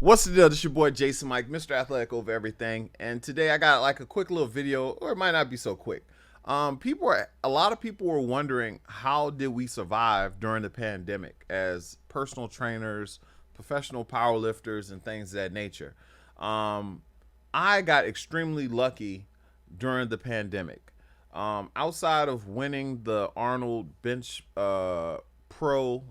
What's the deal? This your boy Jason Mike, Mr. Athletic over everything, and today I got like a quick little video, or it might not be so quick. A lot of people were wondering how did we survive during the pandemic as personal trainers, professional powerlifters, and things of that nature. Um, I got extremely lucky during the pandemic. Outside of winning the Arnold Bench Pro,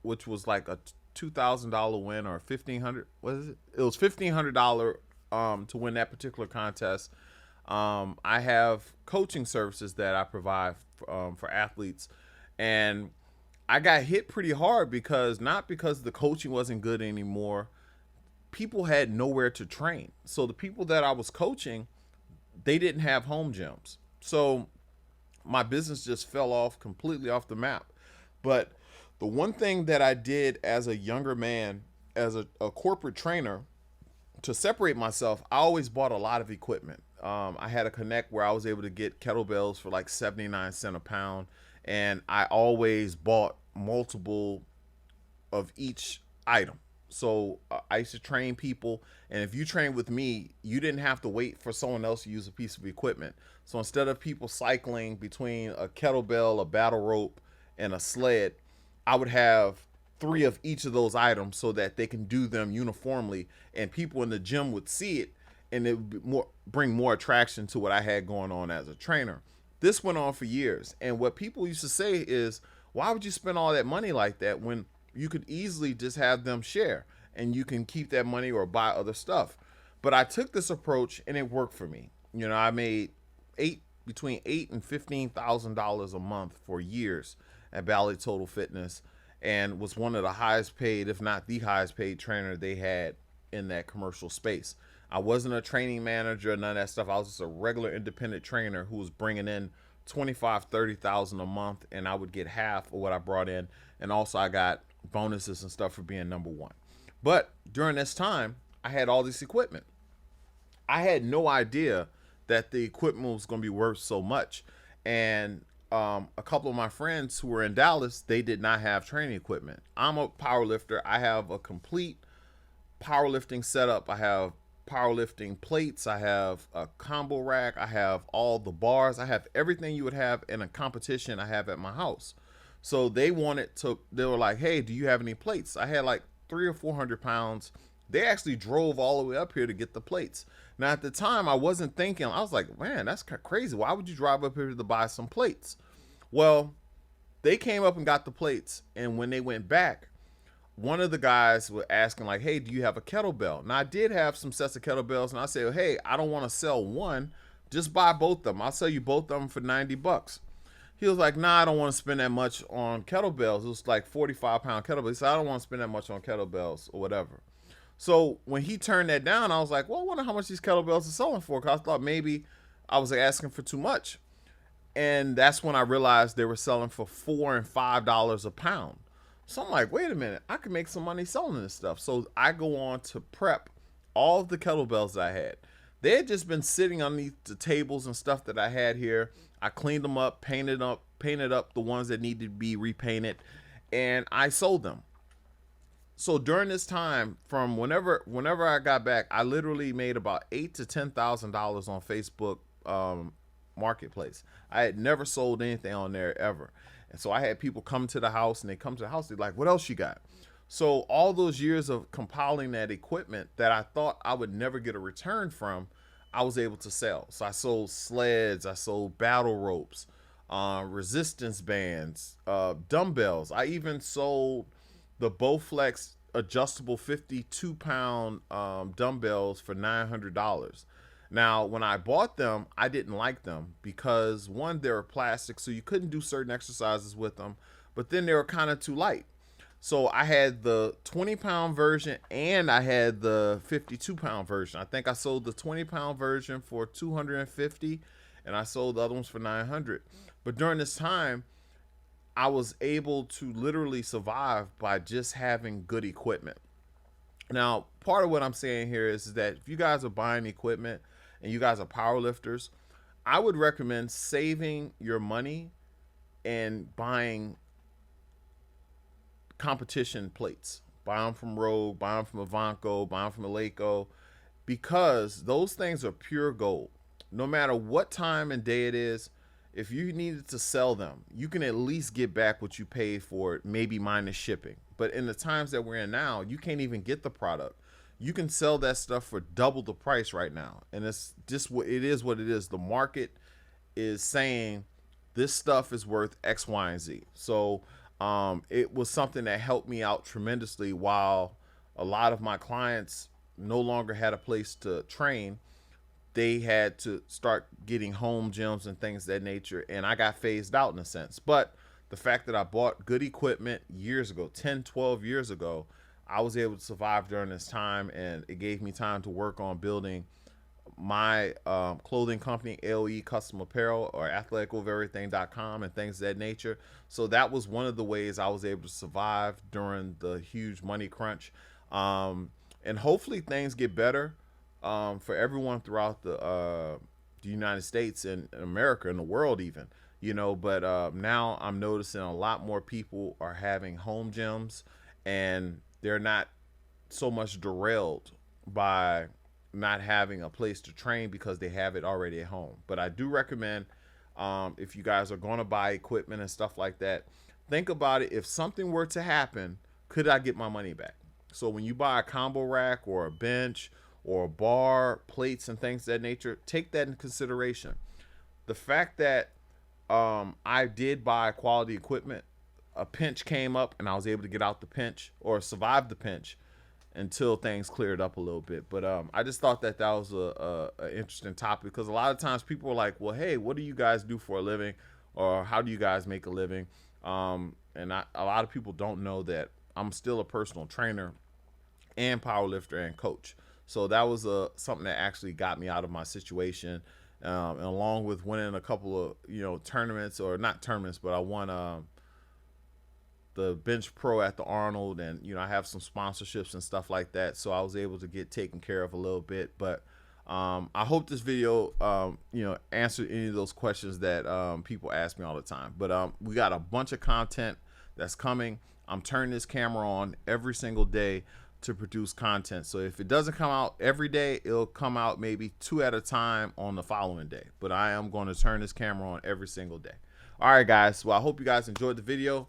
which was like a $2,000 win or 1,500. What is it? It was $1,500 to win that particular contest. I have coaching services that I provide for athletes, and I got hit pretty hard because not because the coaching wasn't good anymore. People had nowhere to train, so the people that I was coaching, they didn't have home gyms. So my business just fell off completely off the map. But the one thing that I did as a younger man, as a corporate trainer, to separate myself, I always bought a lot of equipment. I had a connect where I was able to get kettlebells for like 79 cents a pound, and I always bought multiple of each item. So I used to train people, and if you train with me, you didn't have to wait for someone else to use a piece of equipment. So instead of people cycling between a kettlebell, a battle rope, and a sled, I would have three of each of those items so that they can do them uniformly, and people in the gym would see it, and it would bring more attraction to what I had going on as a trainer. This went on for years, and what people used to say is, why would you spend all that money like that when you could easily just have them share and you can keep that money or buy other stuff? But I took this approach and it worked for me. I made between $8,000 and $15,000 a month for years at Bally Total Fitness, and was one of the highest paid, if not the highest paid trainer they had in that commercial space. I wasn't a training manager, none of that stuff. I was just a regular independent trainer who was bringing in 25, 30,000 a month, and I would get half of what I brought in. And also I got bonuses and stuff for being number one. But during this time, I had all this equipment. I had no idea that the equipment was going to be worth so much. And a couple of my friends who were in Dallas, they did not have training equipment. I'm a power lifter. I have a complete powerlifting setup. I have powerlifting plates. I have a combo rack. I have all the bars. I have everything you would have in a competition I have at my house. So they were like, hey, do you have any plates? I had like 300 or 400 pounds. They actually drove all the way up here to get the plates. Now at the time I wasn't thinking, I was like, man, that's crazy. Why would you drive up here to buy some plates? Well, they came up and got the plates, and when they went back, one of the guys was asking like, hey, do you have a kettlebell? Now I did have some sets of kettlebells, and I said, hey, I don't want to sell one, just buy both of them. I'll sell you both of them for 90 bucks. He was like, nah, I don't want to spend that much on kettlebells. It was like 45-pound kettlebells. He said, I don't want to spend that much on kettlebells or whatever. So when he turned that down, I was like, well, I wonder how much these kettlebells are selling for, because I thought maybe I was asking for too much. And that's when I realized they were selling for $4 and $5 a pound. So I'm like, wait a minute, I could make some money selling this stuff. So I go on to prep all of the kettlebells that I had. They had just been sitting underneath the tables and stuff that I had here. I cleaned them up, painted up the ones that needed to be repainted, and I sold them. So during this time, from whenever I got back, I literally made about $8,000 to $10,000 on Facebook marketplace. I had never sold anything on there ever. And so I had people come to the house, and they come to the house, they're like, what else you got? So all those years of compiling that equipment that I thought I would never get a return from, I was able to sell. So I sold sleds, I sold battle ropes, resistance bands, dumbbells. I even sold the Bowflex adjustable 52-pound dumbbells for $900. Now, when I bought them, I didn't like them because, one, they were plastic, so you couldn't do certain exercises with them, but then they were kind of too light. So I had the 20-pound version and I had the 52-pound version. I think I sold the 20-pound version for $250, and I sold the other ones for $900. But during this time, I was able to literally survive by just having good equipment. Now, part of what I'm saying here is that if you guys are buying equipment and you guys are power lifters, I would recommend saving your money and buying competition plates. buy them from Rogue, buy them from Ivanko, buy them from Eleiko, because those things are pure gold. No matter what time and day it is, if you needed to sell them, you can at least get back what you paid for it, maybe minus shipping. But in the times that we're in now, you can't even get the product. You can sell that stuff for double the price right now. And it's just what it is. What it is. The market is saying this stuff is worth X, Y, and Z. So it was something that helped me out tremendously while a lot of my clients no longer had a place to train. They had to start getting home gyms and things of that nature, and I got phased out in a sense. But the fact that I bought good equipment years ago, 10, 12 years ago, I was able to survive during this time, and it gave me time to work on building my clothing company, AOE Custom Apparel, or athleticofeverything.com, and things of that nature. So that was one of the ways I was able to survive during the huge money crunch. And hopefully things get better for everyone throughout the United States and America and the world even. But now I'm noticing a lot more people are having home gyms, and they're not so much derailed by not having a place to train because they have it already at home. But I do recommend, if you guys are going to buy equipment and stuff like that, think about it. If something were to happen, could I get my money back? So when you buy a combo rack or a bench or a bar, plates and things of that nature, take that in consideration. The fact that I did buy quality equipment, a pinch came up and I was able to get out the pinch or survive the pinch until things cleared up a little bit. But I just thought that was a interesting topic, because a lot of times people are like, well, hey, what do you guys do for a living, or how do you guys make a living? A lot of people don't know that I'm still a personal trainer and powerlifter and coach. So that was something that actually got me out of my situation, and along with winning a couple of tournaments, or not tournaments, but I won the bench pro at the Arnold, and I have some sponsorships and stuff like that, so I was able to get taken care of a little bit. But I hope this video answered any of those questions that people ask me all the time. But we got a bunch of content that's coming. I'm turning this camera on every single day to produce content. So if it doesn't come out every day, it'll come out maybe 2 at a time on the following day. But I am going to turn this camera on every single day. All right, guys. Well, I hope you guys enjoyed the video.